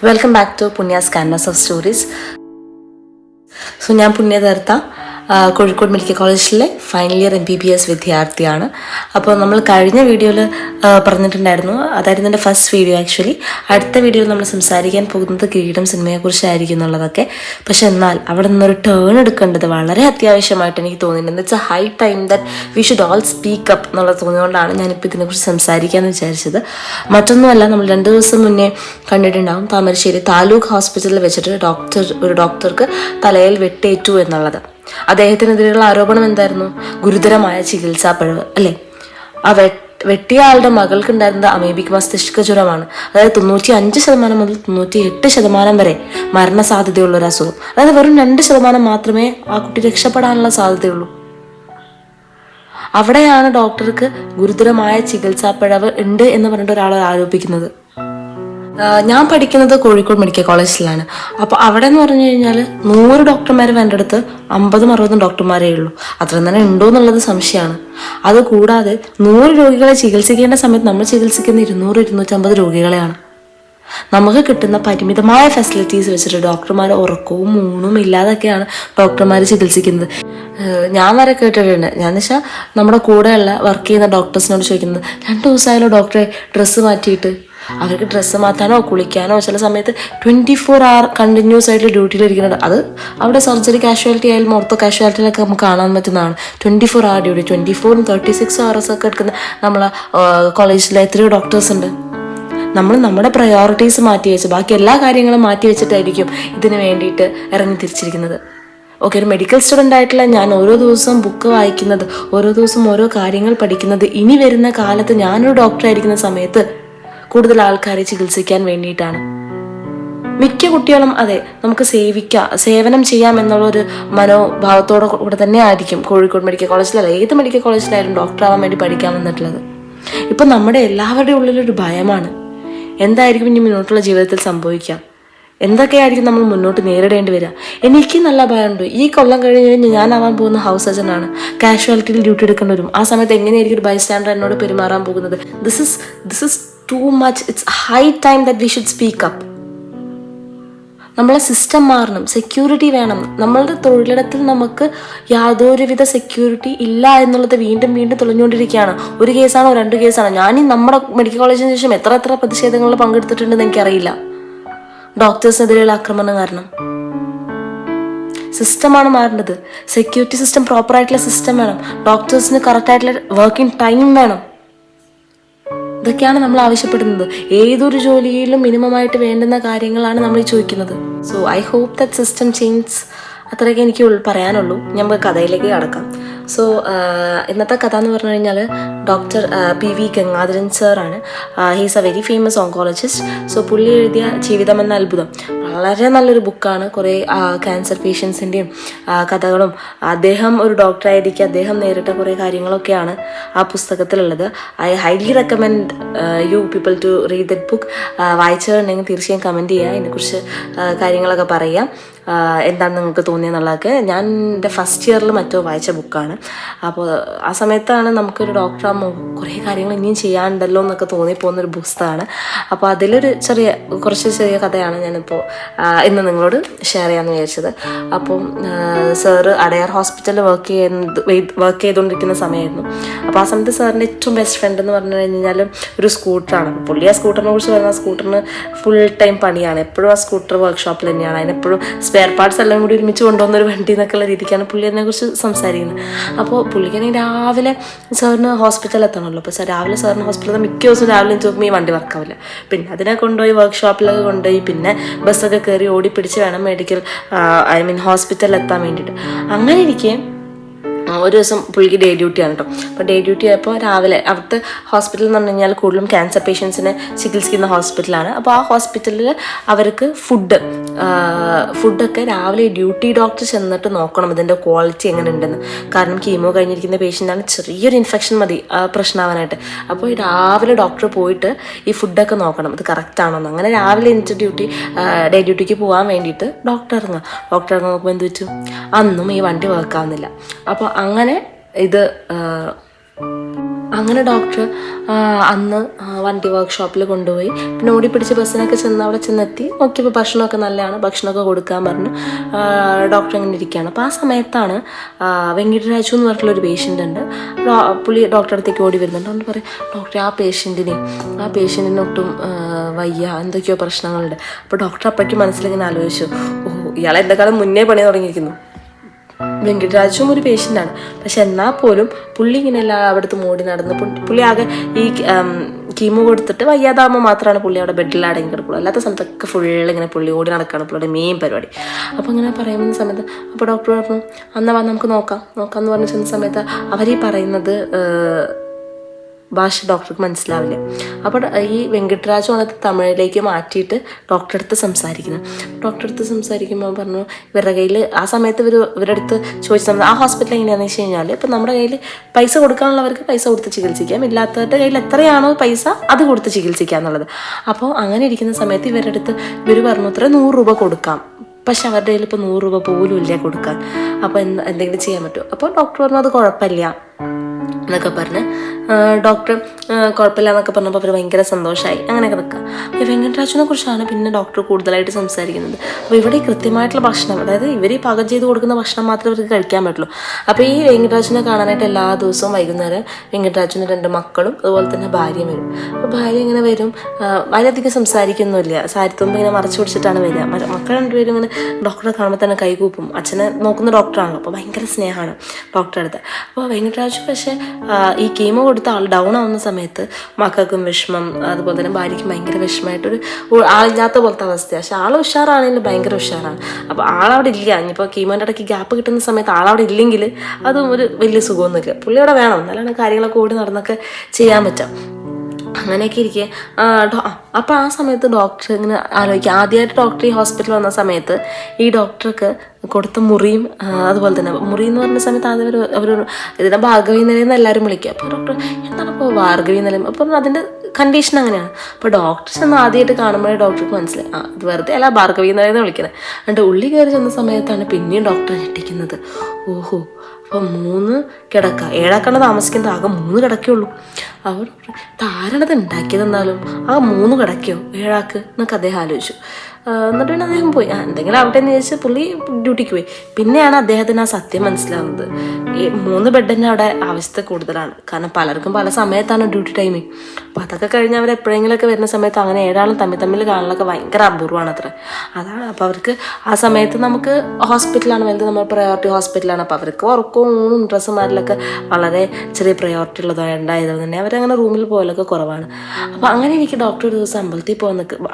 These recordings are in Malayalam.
Welcome back to Punya's Canvas of Stories. So, ഞാൻ പുണ്യതീർത്ഥ കോഴിക്കോട് മെഡിക്കൽ കോളേജിലെ ഫൈനൽ ഇയർ MBBS വിദ്യാർത്ഥിയാണ്. അപ്പോൾ നമ്മൾ കഴിഞ്ഞ വീഡിയോയിൽ പറഞ്ഞിട്ടുണ്ടായിരുന്നു, അതായിരുന്നു എൻ്റെ ഫസ്റ്റ് വീഡിയോ ആക്ച്വലി. അടുത്ത വീഡിയോയിൽ നമ്മൾ സംസാരിക്കാൻ പോകുന്നത് കിരീടം സിനിമയെക്കുറിച്ചായിരിക്കും എന്നുള്ളതൊക്കെ. പക്ഷെ എന്നാൽ അവിടെ നിന്നൊരു ടേൺ എടുക്കേണ്ടത് വളരെ അത്യാവശ്യമായിട്ട് എനിക്ക് തോന്നിയിട്ടുണ്ട്. It's A high time that we should all speak up എന്നുള്ളത് തോന്നിയതുകൊണ്ടാണ് ഞാനിപ്പോൾ ഇതിനെക്കുറിച്ച് സംസാരിക്കാമെന്ന് വിചാരിച്ചത്. മറ്റൊന്നുമല്ല, നമ്മൾ 2 ദിവസം മുന്നേ കണ്ടിട്ടുണ്ടാകും താമരശ്ശേരി താലൂക്ക് ഹോസ്പിറ്റലിൽ വെച്ചിട്ട് ഒരു ഡോക്ടർക്ക് തലയിൽ വെട്ടേറ്റു എന്നുള്ളത്. അദ്ദേഹത്തിനെതിരെയുള്ള ആരോപണം എന്തായിരുന്നു? ഗുരുതരമായ ചികിത്സാ പിഴവ് അല്ലേ. ആ വെട്ടിയ ആളുടെ മകൾക്ക് ഉണ്ടായിരുന്നത് അമീബിക് മസ്തിഷ്ക ജ്വരമാണ്. അതായത് 95% മുതൽ 98% വരെ മരണസാധ്യതയുള്ള ഒരു അസുഖം. അതായത് വെറും 2% മാത്രമേ ആ കുട്ടി രക്ഷപ്പെടാനുള്ള സാധ്യതയുള്ളൂ. അവിടെയാണ് ഡോക്ടർക്ക് ഗുരുതരമായ ചികിത്സാ പിഴവ് ഉണ്ട് എന്ന് പറഞ്ഞിട്ട് ഒരാൾ ആരോപിക്കുന്നത്. ഞാൻ പഠിക്കുന്നത് കോഴിക്കോട് മെഡിക്കൽ കോളേജിലാണ്. അപ്പോൾ അവിടെ എന്ന് പറഞ്ഞു കഴിഞ്ഞാൽ 100 ഡോക്ടർമാർ വേണ്ട അടുത്ത് 50-60 ഡോക്ടർമാരേ ഉള്ളൂ. അത്ര തന്നെ ഉണ്ടോ എന്നുള്ളത് സംശയമാണ്. അതുകൂടാതെ 100 രോഗികളെ ചികിത്സിക്കേണ്ട സമയത്ത് നമ്മൾ ചികിത്സിക്കുന്ന 200-250 രോഗികളെയാണ്. നമുക്ക് കിട്ടുന്ന പരിമിതമായ ഫെസിലിറ്റീസ് വെച്ചിട്ട് ഡോക്ടർമാർ ഉറക്കവും ഊണും ഇല്ലാതൊക്കെയാണ് ഡോക്ടർമാർ ചികിത്സിക്കുന്നത്. ഞാൻ വരെ കേട്ടിട്ടുണ്ട്. ഞാൻ വെച്ചാൽ നമ്മുടെ കൂടെയുള്ള വർക്ക് ചെയ്യുന്ന ഡോക്ടേഴ്സിനോട് ചോദിക്കുന്നത്, 2 ദിവസമായാലോ ഡോക്ടറെ ഡ്രസ്സ് മാറ്റിയിട്ട്. അവർക്ക് ഡ്രസ്സ് മാറ്റാനോ കുളിക്കാനോ ചില സമയത്ത് 24 hour കണ്ടിന്യൂസ് ആയിട്ട് ഡ്യൂട്ടിയിലിരിക്കുന്നുണ്ട്. അത് അവിടെ സർജറി കാഷ്വാലിറ്റി ആയാലും ഓർത്തോ കാഷ്വാലിറ്റിയിലൊക്കെ നമുക്ക് കാണാൻ പറ്റുന്നതാണ്. 24 hour ഡ്യൂട്ടി, 24 36 hours ഒക്കെ എടുക്കുന്ന നമ്മളെ കോളേജിൽ എത്രയോ ഡോക്ടേഴ്സ് ഉണ്ട്. നമ്മൾ നമ്മുടെ പ്രയോറിറ്റീസ് മാറ്റി വെച്ച് ബാക്കി എല്ലാ കാര്യങ്ങളും മാറ്റി വെച്ചിട്ടായിരിക്കും ഇതിന് വേണ്ടിയിട്ട് ഇറങ്ങി തിരിച്ചിരിക്കുന്നത്. ഓക്കെ, ഒരു മെഡിക്കൽ സ്റ്റുഡൻ്റ് ആയിട്ടുള്ള ഞാൻ ഓരോ ദിവസവും ബുക്ക് വായിക്കുന്നത്, ഓരോ ദിവസവും ഓരോ കാര്യങ്ങൾ പഠിക്കുന്നത് ഇനി വരുന്ന കാലത്ത് ഞാനൊരു ഡോക്ടറായിരിക്കുന്ന സമയത്ത് കൂടുതൽ ആൾക്കാരെ ചികിത്സിക്കാൻ വേണ്ടിയിട്ടാണ്. മിക്ക കുട്ടികളും അതെ നമുക്ക് സേവനം ചെയ്യാം എന്നുള്ളൊരു മനോഭാവത്തോടെ കൂടെ തന്നെ ആയിരിക്കും കോഴിക്കോട് മെഡിക്കൽ കോളേജിലല്ല ഏത് മെഡിക്കൽ കോളേജിലായാലും ഡോക്ടറാവാൻ വേണ്ടി പഠിക്കാൻ വന്നിട്ടുള്ളത്. ഇപ്പം നമ്മുടെ എല്ലാവരുടെ ഉള്ളിലൊരു ഭയമാണ്, എന്തായിരിക്കും ഇനി മുന്നോട്ടുള്ള ജീവിതത്തിൽ സംഭവിക്കുക, എന്തൊക്കെയായിരിക്കും നമ്മൾ മുന്നോട്ട് നേരിടേണ്ടി വരിക. എനിക്ക് നല്ല ഭയമുണ്ട്. ഈ കൊല്ലം കഴിഞ്ഞ് ഞാനാവാൻ പോകുന്ന ഹൗസ് സർജനാണ്. കാഷ്വാലിറ്റിയിൽ ഡ്യൂട്ടി എടുക്കേണ്ടി വരും. ആ സമയത്ത് എങ്ങനെയായിരിക്കും ഒരു ബൈസ്റ്റാൻഡർ എന്നോട് പെരുമാറാൻ പോകുന്നത്? This is too much. It's high time that we should speak up. നമ്മളെ സിസ്റ്റം മാറണം, സെക്യൂരിറ്റി വേണം. നമ്മളുടെ തൊഴിലിടത്തിൽ നമുക്ക് യാതൊരുവിധ സെക്യൂരിറ്റി ഇല്ല എന്നുള്ളത് വീണ്ടും തെളിഞ്ഞുകൊണ്ടിരിക്കുകയാണ്. ഒരു കേസാണോ 2 കേസാണോ? ഞാൻ നമ്മുടെ മെഡിക്കൽ കോളേജിന് ശേഷം എത്ര പ്രതിഷേധങ്ങളിൽ പങ്കെടുത്തിട്ടുണ്ടെന്ന് എനിക്കറിയില്ല. ഡോക്ടേഴ്സിനെതിരെയുള്ള ആക്രമണം കാരണം സിസ്റ്റമാണ് മാറേണ്ടത്. സെക്യൂരിറ്റി സിസ്റ്റം പ്രോപ്പറായിട്ടുള്ള സിസ്റ്റം വേണം. ഡോക്ടേഴ്സിന് കറക്റ്റായിട്ടുള്ള വർക്കിംഗ് ടൈം വേണം. ഇതൊക്കെയാണ് നമ്മൾ ആവശ്യപ്പെടുന്നത്. ഏതൊരു ജോലിയിലും മിനിമമായിട്ട് വേണ്ടുന്ന കാര്യങ്ങളാണ് നമ്മൾ ചോദിക്കുന്നത്. So I hope that system change. അത്രയൊക്കെ എനിക്ക് പറയാനുള്ളൂ. നമുക്ക് കഥയിലേക്ക് കടക്കാം. സോ ഇന്നത്തെ കഥ എന്ന് പറഞ്ഞു കഴിഞ്ഞാൽ ഡോക്ടർ PV ഗംഗാധരൻ സാറാണ്. He's A very famous oncologist. So പുള്ളി എഴുതിയ ജീവിതം എന്ന അത്ഭുതം വളരെ നല്ലൊരു ബുക്കാണ്. കുറേ ക്യാൻസർ പേഷ്യൻസിൻ്റെയും കഥകളും അദ്ദേഹം ഒരു ഡോക്ടറായിരിക്കും അദ്ദേഹം നേരിട്ട കുറേ കാര്യങ്ങളൊക്കെയാണ് ആ പുസ്തകത്തിലുള്ളത്. I highly recommend you people to read that book. വായിച്ചിട്ടുണ്ടെങ്കിൽ തീർച്ചയായും കമൻറ്റ് ചെയ്യുക, ഇതിനെക്കുറിച്ച് കാര്യങ്ങളൊക്കെ പറയാം, എന്താണ് നിങ്ങൾക്ക് തോന്നിയെന്നുള്ളതൊക്കെ. ഞാൻ എൻ്റെ ഫസ്റ്റ് ഇയറിൽ മറ്റോ വായിച്ച ബുക്കാണ്. അപ്പോൾ ആ സമയത്താണ് നമുക്കൊരു ഡോക്ടറാകുമ്പോൾ കുറേ കാര്യങ്ങൾ ഇനിയും ചെയ്യാനുണ്ടല്ലോ എന്നൊക്കെ തോന്നിപ്പോകുന്നൊരു പുസ്തകമാണ്. അപ്പോൾ അതിലൊരു കുറച്ച് ചെറിയ കഥയാണ് ഞാനിപ്പോൾ ഇന്ന് നിങ്ങളോട് ഷെയർ ചെയ്യാമെന്ന് വിചാരിച്ചത്. അപ്പം സാറ് അടയാർ ഹോസ്പിറ്റലിൽ വർക്ക് ചെയ്തുകൊണ്ടിരിക്കുന്ന സമയമായിരുന്നു. അപ്പോൾ ആ സമയത്ത് സാറിൻ്റെ ഏറ്റവും ബെസ്റ്റ് ഫ്രണ്ട് എന്ന് പറഞ്ഞു കഴിഞ്ഞാൽ ഒരു സ്കൂട്ടറാണ്. പുള്ളി ആ സ്കൂട്ടറിനെ കുറിച്ച് പറഞ്ഞാൽ സ്കൂട്ടറിന് ഫുൾ ടൈം പണിയാണ്. എപ്പോഴും ആ സ്കൂട്ടർ വർക്ക്ഷോപ്പിൽ തന്നെയാണ്. അതിനെപ്പോഴും സ്പെയർ പാർട്സ് എല്ലാം കൂടി ഒരുമിച്ച് കൊണ്ടുവന്നൊരു വണ്ടി എന്നൊക്കെയുള്ള രീതിക്കാണ് പുള്ളി അതിനെക്കുറിച്ച് സംസാരിക്കുന്നത്. അപ്പോൾ പുള്ളിക്കാണെങ്കിൽ രാവിലെ സാറിന് ഹോസ്പിറ്റലിൽ എത്തണമല്ലോ. അപ്പോൾ രാവിലെ സാറിന് ഹോസ്പിറ്റലിൽ മിക്ക ദിവസവും രാവിലെ നോക്കുമ്പോൾ ഈ വണ്ടി വർക്കാവില്ല. പിന്നെ അതിനെ കൊണ്ടുപോയി വർക്ക്ഷോപ്പിലൊക്കെ കൊണ്ടുപോയി പിന്നെ ബസ്സൊക്കെ കയറി ഓടിപ്പിടിച്ച് വേണം ഹോസ്പിറ്റലിൽ എത്താൻ വേണ്ടിയിട്ട്. അങ്ങനെ ഇരിക്കെ ഒരു ദിവസം പുള്ളിക്ക് ഡേ ഡ്യൂട്ടിയാണ് കേട്ടോ. അപ്പോൾ ഡേ ഡ്യൂട്ടി ആയപ്പോൾ രാവിലെ അവിടുത്തെ ഹോസ്പിറ്റൽ എന്ന് പറഞ്ഞു കഴിഞ്ഞാൽ കൂടുതലും ക്യാൻസർ പേഷ്യൻസിനെ ചികിത്സിക്കുന്ന ഹോസ്പിറ്റലാണ്. അപ്പോൾ ആ ഹോസ്പിറ്റലിൽ അവർക്ക് ഫുഡൊക്കെ രാവിലെ ഡ്യൂട്ടി ഡോക്ടർ ചെന്നിട്ട് നോക്കണം ഇതിൻ്റെ ക്വാളിറ്റി എങ്ങനെ ഉണ്ടെന്ന്. കാരണം കീമോ കഴിഞ്ഞിരിക്കുന്ന പേഷ്യൻ്റാണ്, ചെറിയൊരു ഇൻഫെക്ഷൻ മതി പ്രശ്നമാവാനായിട്ട്. അപ്പോൾ രാവിലെ ഡോക്ടർ പോയിട്ട് ഈ ഫുഡൊക്കെ നോക്കണം ഇത് കറക്റ്റ് ആണോന്ന്. അങ്ങനെ രാവിലെ എനിക്ക് ഡേ ഡ്യൂട്ടിക്ക് പോകാൻ വേണ്ടിയിട്ട് ഡോക്ടർ ഇറങ്ങുക നോക്കുമ്പോൾ എന്ത് വെച്ചു, അന്നും ഈ വണ്ടി വർക്കാവുന്നില്ല. അപ്പോൾ അങ്ങനെ ഇത് അങ്ങനെ ഡോക്ടർ അന്ന് വണ്ടി വർക്ക്ഷോപ്പിൽ കൊണ്ടുപോയി. പിന്നെ ഓടിപ്പിടിച്ച് ബസ്സിനൊക്കെ ചെന്ന് അവിടെ ചെന്നെത്തി നോക്കിയപ്പോൾ ഭക്ഷണമൊക്കെ നല്ലതാണ്, ഭക്ഷണമൊക്കെ കൊടുക്കാൻ പറഞ്ഞു. ഡോക്ടർ അങ്ങനെ ഇരിക്കുകയാണ്. അപ്പോൾ ആ സമയത്താണ് വെങ്കിട്ടരാജു എന്ന് പറഞ്ഞിട്ടുള്ളൊരു പേഷ്യൻ്റ് ഉണ്ട്. പുള്ളി ഡോക്ടറെ അടുത്തേക്ക് ഓടി വരുന്നുണ്ട്. അതുകൊണ്ട് പറയും, ഡോക്ടറെ ആ പേഷ്യൻറ്റിന് ഒട്ടും വയ്യ, എന്തൊക്കെയോ പ്രശ്നങ്ങളുണ്ട്. അപ്പോൾ ഡോക്ടർ അപ്പോഴേക്കും മനസ്സിലിങ്ങനെ ആലോചിച്ചു, ഇയാളെ എന്നെക്കാളും മുന്നേ പണി തുടങ്ങിയിരിക്കുന്നു. വെങ്കിട്ടരാജുവും ഒരു പേഷ്യൻ്റാണ്, പക്ഷെ എന്നാൽ പോലും പുള്ളി ഇങ്ങനെ എല്ലാം അവിടുത്തെ മോടി നടന്ന് പുള്ളി ആകെ ഈ കീമോ കൊടുത്തിട്ട് വയ്യാതാകുമ്പോൾ മാത്രമാണ് പുള്ളി അവിടെ ബെഡിൽ അടങ്ങി കിടക്കുള്ളൂ. അല്ലാത്ത സമയത്തൊക്കെ ഫുള്ളിങ്ങനെ പുള്ളി ഓടി നടക്കുകയാണ് പുള്ളിയുടെ മെയിൻ പരിപാടി. അപ്പോൾ ഇങ്ങനെ പറയുന്ന സമയത്ത് അപ്പോൾ ഡോക്ടർ പറഞ്ഞു, എന്നാൽ നമുക്ക് നോക്കാമെന്ന് പറഞ്ഞ് ചെന്ന സമയത്ത് അവർ പറയുന്നത് ഭാഷ ഡോക്ടർക്ക് മനസ്സിലാവില്ല. അപ്പോൾ ഈ വെങ്കിട്ടരാജു വന്നിട്ട് തമിഴിലേക്ക് മാറ്റിയിട്ട് ഡോക്ടറെ അടുത്ത് സംസാരിക്കുമ്പോൾ പറഞ്ഞു, ഇവരുടെ കയ്യിൽ ആ സമയത്ത് ഇവരുടെ അടുത്ത് ചോദിച്ചത് ആ ഹോസ്പിറ്റൽ എങ്ങനെയാണെന്ന് വെച്ച് കഴിഞ്ഞാൽ ഇപ്പം നമ്മുടെ കയ്യിൽ പൈസ കൊടുക്കാനുള്ളവർക്ക് പൈസ കൊടുത്ത് ചികിത്സിക്കാം, ഇല്ലാത്തവരുടെ കയ്യിൽ എത്രയാണോ പൈസ അത് കൊടുത്ത് ചികിത്സിക്കുക എന്നുള്ളത്. അപ്പോൾ അങ്ങനെ ഇരിക്കുന്ന സമയത്ത് ഇവരുടെ അടുത്ത് ഇവർ പറഞ്ഞു, ഇത്ര 100 രൂപ കൊടുക്കാം. പക്ഷെ അവരുടെ കയ്യിൽ ഇപ്പോൾ 100 രൂപ പോലും ഇല്ല കൊടുക്കാൻ. അപ്പോൾ എന്തെങ്കിലും ചെയ്യാൻ പറ്റുമോ? അപ്പോൾ ഡോക്ടർ പറഞ്ഞു, അത് കുഴപ്പമില്ല എന്നൊക്കെ പറഞ്ഞ് ഡോക്ടർ കുഴപ്പമില്ല എന്നൊക്കെ പറഞ്ഞപ്പോൾ അവർ ഭയങ്കര സന്തോഷമായി. അങ്ങനെയൊക്കെ നിൽക്കുക. ഈ വെങ്കട്ടരാജുവിനെ കുറിച്ചാണ് പിന്നെ ഡോക്ടർ കൂടുതലായിട്ട് സംസാരിക്കുന്നത്. അപ്പോൾ ഇവിടെ ഈ കൃത്യമായിട്ടുള്ള ഭക്ഷണം, അതായത് ഇവർ ഈ പാകം ചെയ്ത് കൊടുക്കുന്ന ഭക്ഷണം മാത്രമേ ഇവർക്ക് കഴിക്കാൻ പറ്റുള്ളൂ. അപ്പോൾ ഈ വെങ്കട്ടരാജുവിനെ കാണാനായിട്ട് എല്ലാ ദിവസവും വൈകുന്നേരം വെങ്കട്ടരാജുവിന് 2 മക്കളും അതുപോലെ തന്നെ ഭാര്യയും വരും. അപ്പോൾ ഭാര്യ ഇങ്ങനെ വരും, വളരെയധികം സംസാരിക്കൊന്നുമില്ല, സാരിത്തുമ്പ് ഇങ്ങനെ മറച്ചു പിടിച്ചിട്ടാണ് വരിക. മക്കൾ 2 പേരും ഇങ്ങനെ ഡോക്ടറെ കാണുമ്പോൾ തന്നെ കൈകൂപ്പും. അച്ഛനെ നോക്കുന്ന ഡോക്ടറാണല്ലോ, അപ്പോൾ ഭയങ്കര സ്നേഹമാണ് ഡോക്ടറെ അടുത്ത്. അപ്പോൾ വെങ്കട്ടരാജു പക്ഷേ ഈ കീമോ കൊടുത്ത ആൾ ഡൗൺ ആവുന്ന സമയത്ത് മക്കൾക്കും വിഷമം, അതുപോലെ തന്നെ ഭാര്യയ്ക്കും ഭയങ്കര വിഷമമായിട്ടൊരു ആളില്ലാത്ത പോലത്തെ അവസ്ഥയാണ്. പക്ഷെ ആൾ ഉഷാറാണെങ്കിലും ഭയങ്കര ഉഷാറാണ്. അപ്പോൾ ആളവിടെ ഇല്ല. ഇനിയിപ്പോൾ കീമോൻ്റെ ഇടയ്ക്ക് ഗ്യാപ്പ് കിട്ടുന്ന സമയത്ത് ആളവിടെ ഇല്ലെങ്കിൽ അതും ഒരു വലിയ സുഖമൊന്നുമില്ല. പുള്ളി അവിടെ വേണം, എന്നാലാണ് കാര്യങ്ങളൊക്കെ ഓടി നടന്നൊക്കെ ചെയ്യാൻ പറ്റാം. അങ്ങനെയൊക്കെ ഇരിക്കെ അപ്പോൾ ആ സമയത്ത് ഡോക്ടർ ഇങ്ങനെ ആലോചിക്കുക, ആദ്യമായിട്ട് ഡോക്ടർ ഈ ഹോസ്പിറ്റലിൽ വന്ന സമയത്ത് ഈ ഡോക്ടർക്ക് കൊടുത്ത മുറിയും അതുപോലെ തന്നെ മുറി എന്ന് പറഞ്ഞ സമയത്ത് ആദ്യം അവർ ഇതിനെ ഭാർഗവി നിലയം എന്ന് എല്ലാവരും വിളിക്കുക. അപ്പോൾ ഡോക്ടർ എന്താണ് ഇപ്പോൾ ഭാർഗവി നിലയം? അപ്പോൾ അതിൻ്റെ കണ്ടീഷൻ അങ്ങനെയാണ്. അപ്പോൾ ഡോക്ടർ ചെന്ന് ആദ്യമായിട്ട് കാണുമ്പോഴേ ഡോക്ടർക്ക് മനസ്സിലായി, ഇത് വെറുതെ അല്ല ഭാർഗവി നിലയം എന്ന് വിളിക്കുന്നത്. എന്നിട്ട് ഉള്ളി കയറി ചെന്ന സമയത്താണ് പിന്നെയും ഡോക്ടർ ഞെട്ടിക്കുന്നത്. ഓഹോ, അപ്പോൾ 3 കിടക്ക, 7 ആൾക്കാണ് താമസിക്കുന്നത്, ആകെ 3 കിടക്കയുള്ളൂ. അവർ താരണത് ഉണ്ടാക്കിയതെന്നാലും ആ 3 കിടക്കയോ 7 ആൾക്ക് എന്നൊക്കെ അദ്ദേഹം ആലോചിച്ചു. എന്നിട്ട് പിന്നെ അദ്ദേഹം പോയി, എന്തെങ്കിലും ആവട്ടെ എന്ന് ചോദിച്ച് പുള്ളി ഡ്യൂട്ടിക്ക് പോയി. പിന്നെയാണ് അദ്ദേഹത്തിന് ആ സത്യം മനസ്സിലാവുന്നത്. ഈ 3 ബെഡ് തന്നെ അവിടെ ആവശ്യത്തെ കൂടുതലാണ്. കാരണം പലർക്കും പല സമയത്താണ് ഡ്യൂട്ടി ടൈമിങ്. അപ്പോൾ അതൊക്കെ കഴിഞ്ഞ് അവർ എപ്പോഴെങ്കിലുമൊക്കെ വരുന്ന സമയത്ത് അങ്ങനെ 7 ആളും തമ്മിൽ കാണലൊക്കെ ഭയങ്കര അപൂർവമാണ് അത്ര. അതാണ്. അപ്പോൾ അവർക്ക് ആ സമയത്ത് നമുക്ക് ഹോസ്പിറ്റലാണ് വലുത്, നമ്മൾ പ്രയോറിറ്റി ഹോസ്പിറ്റലാണ്. അപ്പോൾ അവർക്ക് ഉറക്കവും ഊണും ഡ്രസ്സുമാരിലൊക്കെ വളരെ ചെറിയ പ്രയോറിറ്റി ഉള്ളതുണ്ടായതുകൊണ്ട് തന്നെ അവരങ്ങനെ റൂമിൽ പോകലൊക്കെ കുറവാണ്. അപ്പോൾ അങ്ങനെ എനിക്ക് ഡോക്ടർ ഒരു ദിവസം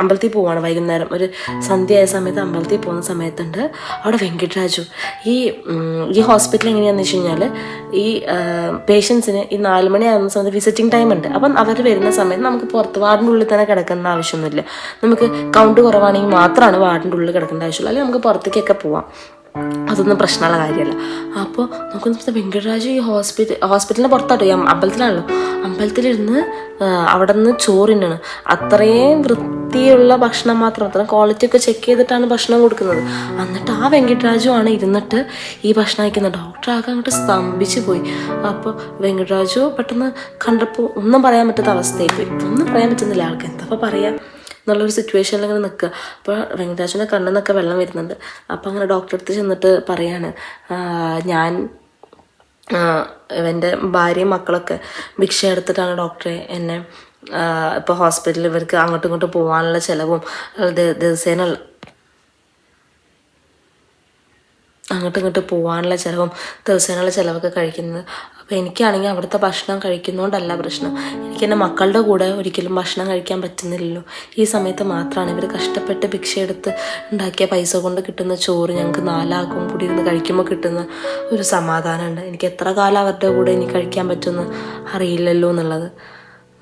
അമ്പലത്തിൽ പോവാണ്. വൈകുന്നേരം ഒരു സന്ധ്യയായ സമയത്ത് അമ്പലത്തിൽ പോകുന്ന സമയത്തുണ്ട് അവിടെ വെങ്കിട്ടരാജു. ഈ ഹോസ്പിറ്റൽ എങ്ങനെയാണെന്ന് വെച്ച് കഴിഞ്ഞാൽ ഈ പേഷ്യൻസിന് ഈ 4 മണിയാകുന്ന സമയത്ത് വിസിറ്റിംഗ് ടൈം ഉണ്ട്. അപ്പം അവർ വരുന്ന സമയത്ത് നമുക്ക് പുറത്ത് വാർഡിൻ്റെ ഉള്ളിൽ തന്നെ കിടക്കേണ്ട ആവശ്യമൊന്നുമില്ല. നമുക്ക് കൗണ്ട് കുറവാണെങ്കിൽ മാത്രമാണ് വാർഡിൻ്റെ ഉള്ളിൽ കിടക്കേണ്ട ആവശ്യമുള്ളൂ, അല്ലെങ്കിൽ നമുക്ക് പുറത്തേക്കൊക്കെ പോവാം. അതൊന്നും പ്രശ്നമുള്ള കാര്യമല്ല. അപ്പോൾ നോക്കുന്ന വെങ്കട്ടരാജു ഈ ഹോസ്പിറ്റലിൻ്റെ പുറത്താട്ടോ, ഈ അമ്പലത്തിലാണല്ലോ, അമ്പലത്തിലിരുന്ന് അവിടെ നിന്ന് ചോറിനാണ്. അത്രയും വൃത്തിയുള്ള ഭക്ഷണം മാത്രം, അത്രയും ക്വാളിറ്റി ഒക്കെ ചെക്ക് ചെയ്തിട്ടാണ് ഭക്ഷണം കൊടുക്കുന്നത്. എന്നിട്ട് ആ വെങ്കട്ടരാജു ആണ് ഇരുന്നിട്ട് ഈ ഭക്ഷണം കഴിക്കുന്നത്. ഡോക്ടർ ആകെ അങ്ങോട്ട് സ്തംഭിച്ച് പോയി. അപ്പോൾ വെങ്കട്ടരാജു പെട്ടെന്ന് കണ്ടപ്പോൾ ഒന്നും പറയാൻ പറ്റാത്ത അവസ്ഥയായി പോയി. ഒന്നും പറയാൻ പറ്റുന്നില്ല ആൾക്ക്, എന്താ പറയാം എന്നുള്ളൊരു സിറ്റുവേഷനിൽ ഇങ്ങനെ നിൽക്കുക. അപ്പോൾ വെങ്കട്ടരാജുവിൻ്റെ കണ്ണിന്നൊക്കെ വെള്ളം വരുന്നുണ്ട്. അപ്പോൾ അങ്ങനെ ഡോക്ടറെ അടുത്ത് ചെന്നിട്ട് പറയാണ്, ഞാൻ എൻ്റെ ഭാര്യയും മക്കളൊക്കെ ഭിക്ഷ എടുത്തിട്ടാണ് ഡോക്ടറെ എന്നെ ഇപ്പോൾ ഹോസ്പിറ്റലിൽ ഇവർക്ക് അങ്ങോട്ടും ഇങ്ങോട്ടും പോകാനുള്ള ചിലവും ദിവസേനുള്ള അങ്ങോട്ടും ഇങ്ങോട്ടും പോകാനുള്ള ചിലവും ദിവസേനയുള്ള ചിലവൊക്കെ കഴിക്കുന്നത്. അപ്പോൾ എനിക്കാണെങ്കിൽ അവിടുത്തെ ഭക്ഷണം കഴിക്കുന്നതുകൊണ്ടല്ല പ്രശ്നം, എനിക്ക് എൻ്റെ മക്കളുടെ കൂടെ ഒരിക്കലും ഭക്ഷണം കഴിക്കാൻ പറ്റുന്നില്ലല്ലോ. ഈ സമയത്ത് മാത്രമാണ് ഇവർ കഷ്ടപ്പെട്ട് ഭിക്ഷയെടുത്ത് ഉണ്ടാക്കിയ പൈസ കൊണ്ട് കിട്ടുന്ന ചോറ് ഞങ്ങൾക്ക് 4 ആൾക്കും കൂടി ഇരുന്ന് കഴിക്കുമ്പോൾ കിട്ടുന്ന ഒരു സമാധാനമുണ്ട്. എനിക്ക് എത്ര കാലം അവരുടെ കൂടെ ഇനി കഴിക്കാൻ പറ്റുമെന്ന് അറിയില്ലല്ലോ എന്നുള്ളത്.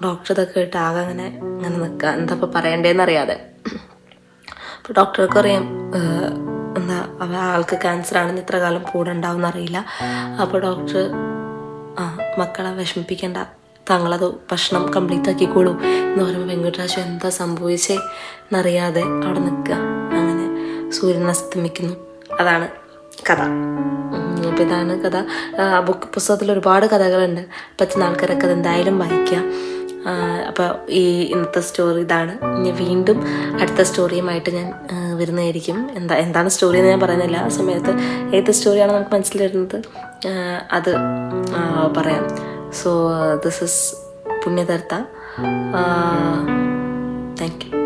ഡോക്ടർ ഇതൊക്കെ കേട്ട് ആകെ അങ്ങനെ നിൽക്കുക, എന്താ ഇപ്പോൾ പറയണ്ടേന്ന് അറിയാതെ. അപ്പോൾ ഡോക്ടർക്ക് അറിയാം എന്താ ആൾക്ക് ക്യാൻസർ ആണെന്ന് ഇത്ര കാലം കൂടെ ഉണ്ടാവും അറിയില്ല. അപ്പോൾ ഡോക്ടർ മക്കളെ വിഷമിപ്പിക്കേണ്ട, താങ്കളത് ഭക്ഷണം കംപ്ലീറ്റ് ആക്കിക്കോളൂ എന്ന് പറയുമ്പോൾ വെങ്കട്ടരാജു എന്താ സംഭവിച്ചേ എന്നറിയാതെ അവിടെ നിൽക്കുക. അങ്ങനെ സൂര്യൻ അസ്തമിക്കുന്നു. അതാണ് കഥ. അപ്പോൾ ഇതാണ് കഥ. പുസ്തകത്തിൽ ഒരുപാട് കഥകളുണ്ട്. പറ്റുന്ന ആൾക്കാരൊക്കെ അത് എന്തായാലും വായിക്കുക. അപ്പോൾ ഈ ഇന്നത്തെ സ്റ്റോറി ഇതാണ്. ഇനി വീണ്ടും അടുത്ത സ്റ്റോറിയുമായിട്ട് ഞാൻ വരുന്നതായിരിക്കും. എന്താണ് സ്റ്റോറി എന്ന് ഞാൻ പറയുന്നില്ല. ആ സമയത്ത് ഏത് സ്റ്റോറിയാണ് നമുക്ക് മനസ്സിൽ വരുന്നത് അത് പറയാം. സോ ദിസ് ഇസ് പുണ്യതർത്ത. Thank U.